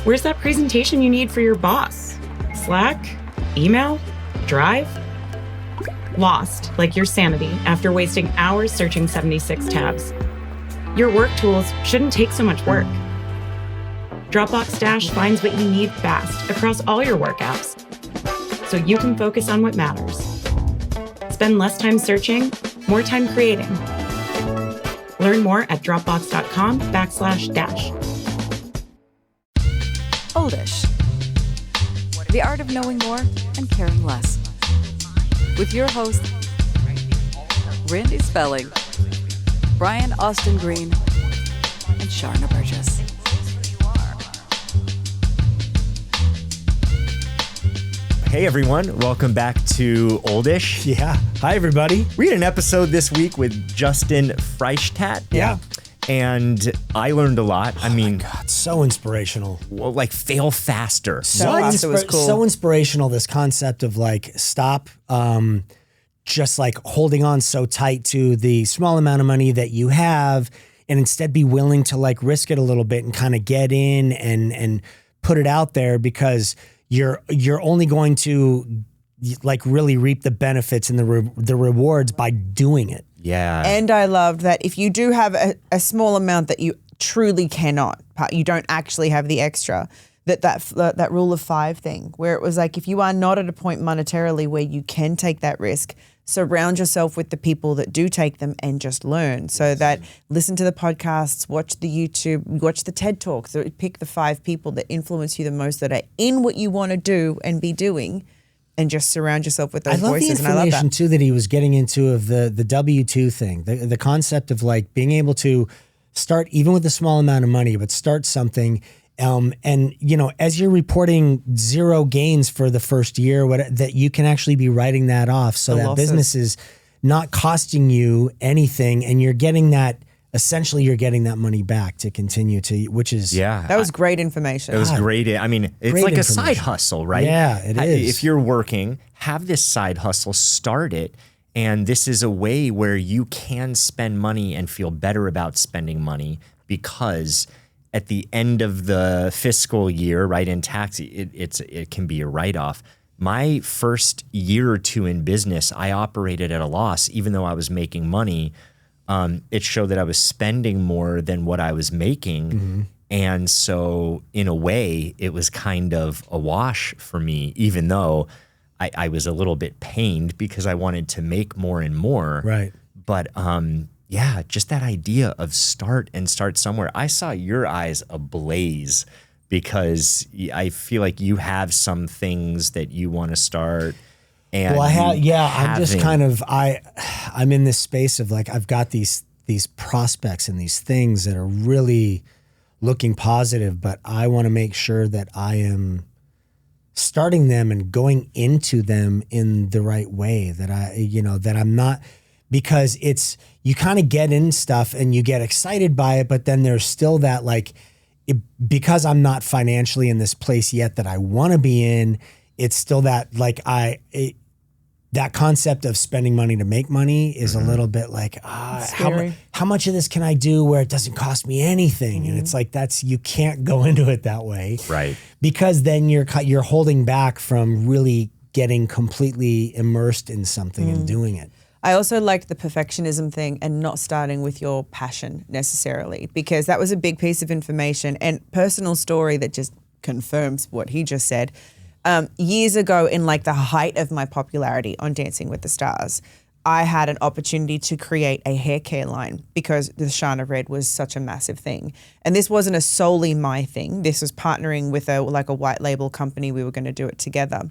Where's that presentation you need for your boss? Slack? Email? Drive? Lost, like your sanity, after wasting hours searching 76 tabs. Your work tools shouldn't take so much work. Dropbox Dash finds what you need fast across all your work apps, so you can focus on what matters. Spend less time searching, more time creating. Learn more at dropbox.com/dash. Oldish. The art of knowing more and caring less. With your host, Randy Spelling, Brian Austin Green, and Sharna Burgess. Hey everyone, welcome back to Oldish. Yeah. Hi everybody. We had an episode this week with Justin Freishtat. Yeah. And I learned a lot. I mean, God, so inspirational. well, like fail faster. So inspirational, this concept of like stop just like holding on so tight to the small amount of money that you have and instead be willing to like risk it a little bit and kind of get in and put it out there, because you're only going to like really reap the benefits and the rewards by doing it. Yeah. And I loved that if you do have a small amount that you truly cannot, you don't actually have the extra, that rule of 5 thing, where it was like, if you are not at a point monetarily where you can take that risk, surround yourself with the people that do take them and just learn. So that listen to the podcasts, watch the YouTube, watch the TED Talks, pick the 5 people that influence you the most, that are in what you want to do and be doing, and just surround yourself with those voices. I love the information too that he was getting into of the W-2 thing, the concept of like being able to start even with a small amount of money, but start something. And you know, as you're reporting 0 gains for the first year, that you can actually be writing that off, so that business is not costing you anything, and you're getting that. Essentially, you're getting that money back to continue to, which is... Yeah. That was great information. It was great. I mean, it's like a side hustle, right? Yeah, it is. If you're working, have this side hustle, start it. And this is a way where you can spend money and feel better about spending money, because at the end of the fiscal year, right, in tax, it can be a write-off. My first year or 2 in business, I operated at a loss, even though I was making money. It showed that I was spending more than what I was making. Mm-hmm. And so in a way, it was kind of a wash for me, even though I was a little bit pained because I wanted to make more and more. Right. But yeah, just that idea of start somewhere. I saw your eyes ablaze because I feel like you have some things that you want to start. And well, I'm just kind of, I'm in this space of like, I've got these prospects and these things that are really looking positive, but I want to make sure that I am starting them and going into them in the right way, that that I'm not, because you kind of get in stuff and you get excited by it, but then there's still that like, because I'm not financially in this place yet that I want to be in, it's still that like that concept of spending money to make money is a little bit like, how much of this can I do where it doesn't cost me anything? And it's like, you can't go into it that way. Right. Because then you're holding back from really getting completely immersed in something and doing it. I also liked the perfectionism thing and not starting with your passion necessarily, because that was a big piece of information and personal story that just confirms what he just said. Years ago, in like the height of my popularity on Dancing with the Stars, I had an opportunity to create a hair care line because the Sharna Red was such a massive thing. And this wasn't a solely my thing. This was partnering with a white label company. We were going to do it together.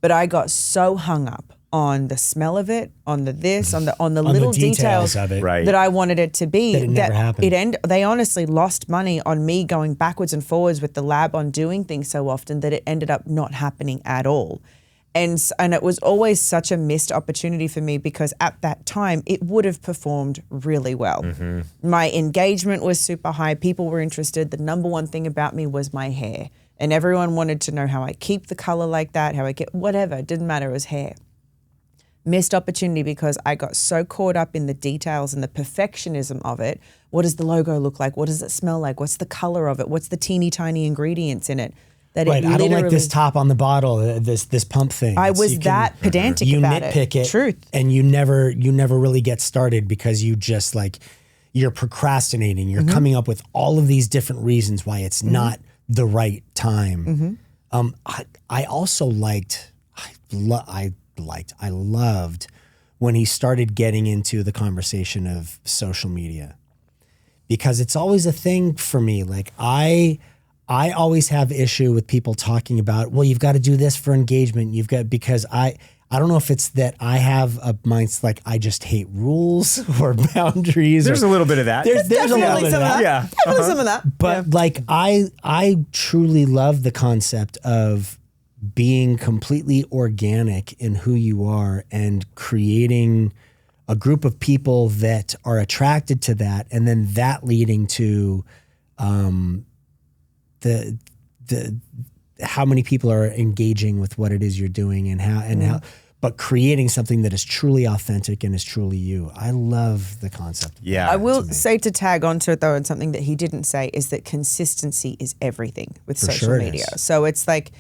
But I got so hung up on the smell of it, on the little details of it, right, that I wanted it to be. That it never happened. They honestly lost money on me going backwards and forwards with the lab on doing things so often that it ended up not happening at all. And it was always such a missed opportunity for me, because at that time it would have performed really well. Mm-hmm. My engagement was super high. People were interested. The number one thing about me was my hair. And everyone wanted to know how I keep the color like that, how I get whatever. It didn't matter. It was hair. missed opportunity because I got so caught up in the details and the perfectionism of it. What does the logo look like? What does it smell like? What's the color of it? What's the teeny tiny ingredients in it? That Right, it I don't like literally- this top on the bottle, this pump thing. I It's- was you can- that pedantic you about nitpick it, Truth. and you never really get started because you just like you're procrastinating. You're coming up with all of these different reasons why it's not the right time. I also I loved when he started getting into the conversation of social media, because it's always a thing for me. Like I always have issue with people talking about, well, you've got to do this for engagement. Because I don't know if it's that I have a mindset like I just hate rules or boundaries. There's a little bit of that. There's a little Definitely bit some of of that. that. Yeah. Definitely some of that. But like I truly love the concept of being completely organic in who you are and creating a group of people that are attracted to that, and then that leading to the how many people are engaging with what it is you're doing and how but creating something that is truly authentic and is truly you. I love the concept. Yeah. I will say, to tag onto it though, and something that he didn't say is that consistency is everything with For social sure it media. is. So it's like,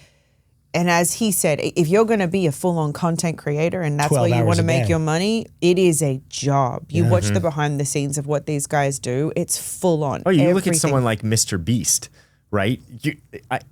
and as he said, if you're going to be a full-on content creator and that's 12 where you hours want to a make day. your money, it is a job. You watch the behind the scenes of what these guys do. It's full on. Oh, you look at Everything. someone like Mr. Beast, right?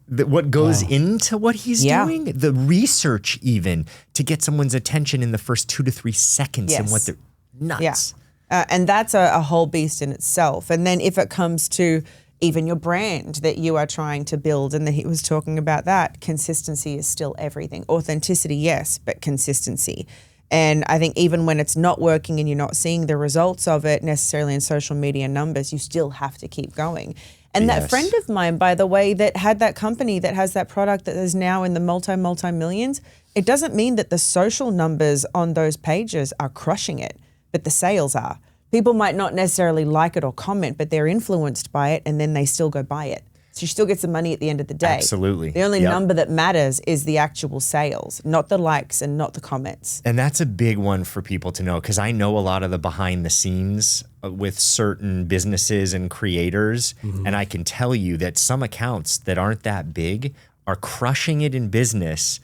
What goes into what he's Yeah. doing, the research even to get someone's attention in the first 2 to 3 seconds and Yes. what they're nuts. Yeah. And that's a whole beast in itself. And then if it comes to even your brand that you are trying to build, and that he was talking about that, consistency is still everything. Authenticity, yes, but consistency. And I think even when it's not working and you're not seeing the results of it necessarily in social media numbers, you still have to keep going. And that Yes. friend of mine, by the way, that had that company that has that product that is now in the multi-millions, it doesn't mean that the social numbers on those pages are crushing it, but the sales are. People might not necessarily like it or comment, but they're influenced by it, and then they still go buy it. So you still get some money at the end of the day. Absolutely. The only Yep. number that matters is the actual sales, not the likes and not the comments. And that's a big one for people to know, because I know a lot of the behind the scenes with certain businesses and creators. And I can tell you that some accounts that aren't that big are crushing it in business,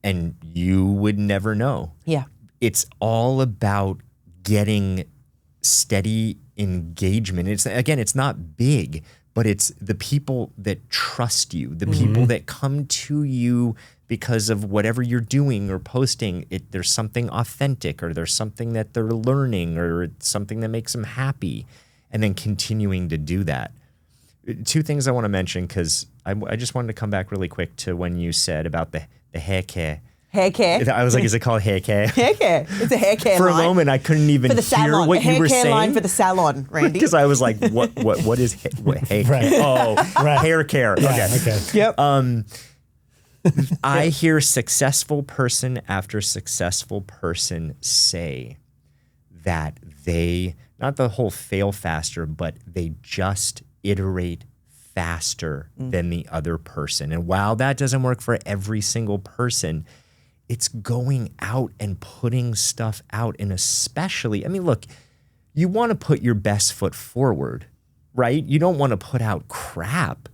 and you would never know. Yeah. It's all about getting steady engagement. It's not big, but it's the people that trust you, the people that come to you because of whatever you're doing or posting. There's something authentic, or there's something that they're learning, or it's something that makes them happy, and then continuing to do that. 2 things I want to mention, because I just wanted to come back really quick to when you said about the hair care. Hair care. I was like, is it called hair care? Hair care. It's a hair care For line. a moment, I couldn't even For the hear salon. what A hair you were care saying. line for the salon, Randy. Because I was like, what is what hair care? Right. Oh, Right. hair care. Yeah, Okay. okay. Yep. I hear successful person after successful person say that they, not the whole fail faster, but they just iterate faster than the other person. And while that doesn't work for every single person, it's going out and putting stuff out. And especially, I mean, look, you want to put your best foot forward, right? You don't want to put out crap,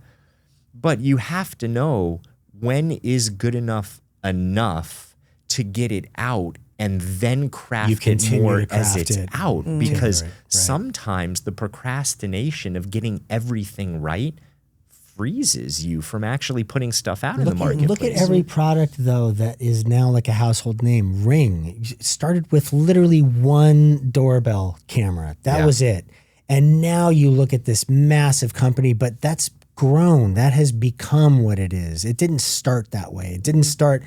but you have to know when is good enough to get it out, and then You craft it continue more to as craft it's it. out. Because Right. sometimes the procrastination of getting everything right freezes you from actually putting stuff out in the marketplace. Look at every product, though, that is now like a household name. Ring. It started with literally one doorbell camera. That Yeah. was it. And now you look at this massive company, but that's grown. That has become what it is. It didn't start that way. It didn't start.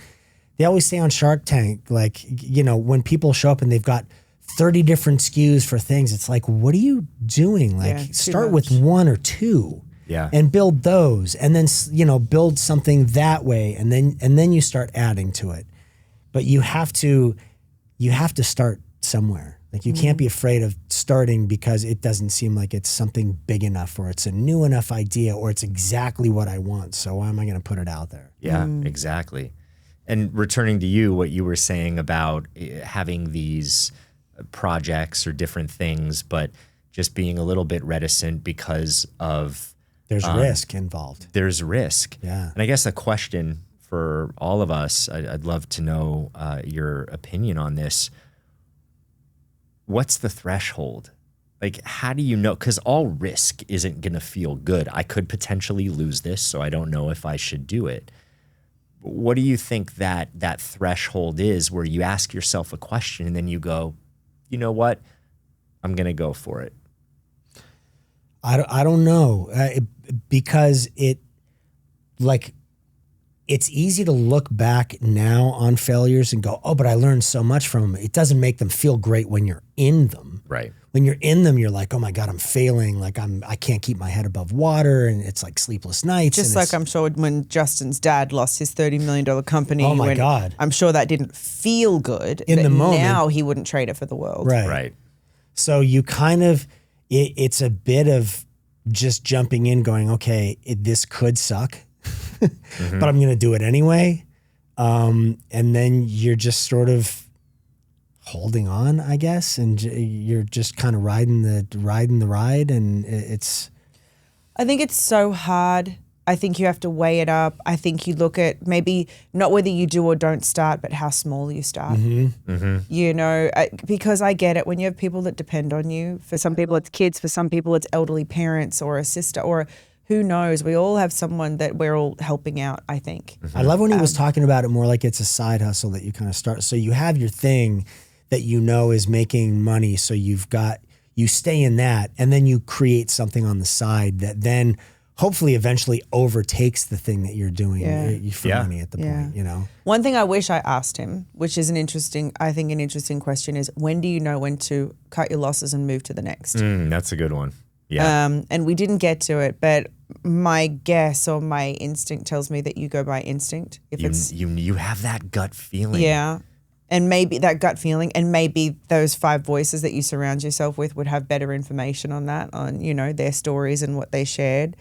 They always say on Shark Tank, like, you know, when people show up and they've got 30 different SKUs for things, it's like, what are you doing? Like, Yeah, too start with much. 1 or 2. Yeah. And build those, and then, you know, build something that way, and then you start adding to it. But you have to start somewhere. Like, you can't be afraid of starting because it doesn't seem like it's something big enough, or it's a new enough idea, or it's exactly what I want. So why am I going to put it out there? Yeah, exactly. And returning to you, what you were saying about having these projects or different things, but just being a little bit reticent because of there's risk involved. There's risk. Yeah. And I guess a question for all of us, I'd love to know your opinion on this. What's the threshold? Like, how do you know? Because all risk isn't going to feel good. I could potentially lose this, so I don't know if I should do it. What do you think that threshold is where you ask yourself a question and then you go, you know what? I'm going to go for it. I don't know because it's easy to look back now on failures and go, oh, but I learned so much from them. It doesn't make them feel great when you're in them. Right. When you're in them, you're like, oh my God, I'm failing. Like I can't keep my head above water, and it's like sleepless nights. Just like I'm sure when Justin's dad lost his $30 million company. Oh my God. I'm sure that didn't feel good. In the moment. Now he wouldn't trade it for the world. Right. So you kind of, it's a bit of just jumping in going, okay, this could suck, but I'm going to do it anyway. And then you're just sort of holding on, I guess, and you're just kind of riding the ride, and it's. I think it's so hard. I think you have to weigh it up. I think you look at maybe not whether you do or don't start, but how small you start. You know, because I get it when you have people that depend on you. For some people, it's kids. For some people, it's elderly parents or a sister or who knows. We all have someone that we're all helping out, I think. I love when he was talking about it more like it's a side hustle that you kind of start. So you have your thing that you know is making money. So you stay in that, and then you create something on the side that then hopefully eventually overtakes the thing that you're doing for money at the point, you know? One thing I wish I asked him, which is an interesting question, is when do you know when to cut your losses and move to the next? That's a good one. Yeah. And we didn't get to it, but my guess or my instinct tells me that you go by instinct. If you have that gut feeling. Yeah. And maybe that gut feeling, and maybe those 5 voices that you surround yourself with would have better information on that, on, you know, their stories and what they shared.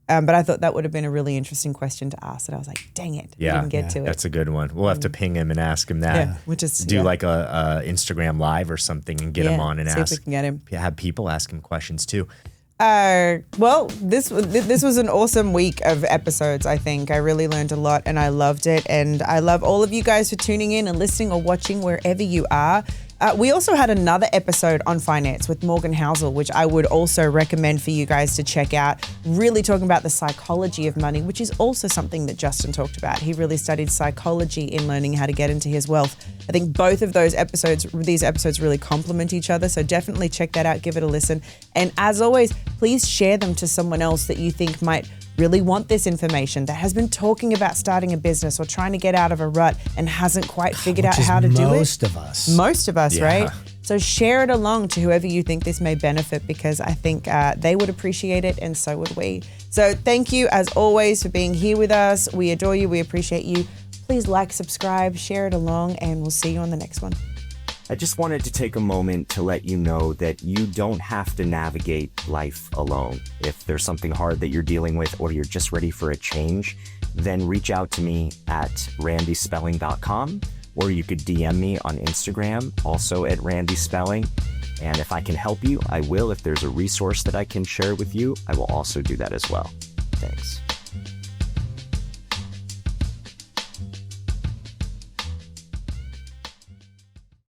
But I thought that would have been a really interesting question to ask. And I was like, dang it, we didn't get to it. That's a good one. We'll have to ping him and ask him that. Yeah, we'll just do like a Instagram live or something and get him on and see ask. If we can get him. Have people ask him questions too. Well, this was an awesome week of episodes, I think. I really learned a lot and I loved it. And I love all of you guys for tuning in and listening or watching wherever you are. We also had another episode on finance with Morgan Housel, which I would also recommend for you guys to check out. Really talking about the psychology of money, which is also something that Justin talked about. He really studied psychology in learning how to get into his wealth. I think both of these episodes really complement each other. So definitely check that out, give it a listen. And as always, please share them to someone else that you think might really want this information, that has been talking about starting a business or trying to get out of a rut and hasn't quite figured out how to do it. Most of us. Most of us, right? So share it along to whoever you think this may benefit, because I think they would appreciate it and so would we. So thank you as always for being here with us. We adore you. We appreciate you. Please like, subscribe, share it along, and we'll see you on the next one. I just wanted to take a moment to let you know that you don't have to navigate life alone. If there's something hard that you're dealing with or you're just ready for a change, then reach out to me at randyspelling.com, or you could DM me on Instagram, also at randyspelling. And if I can help you, I will. If there's a resource that I can share with you, I will also do that as well. Thanks.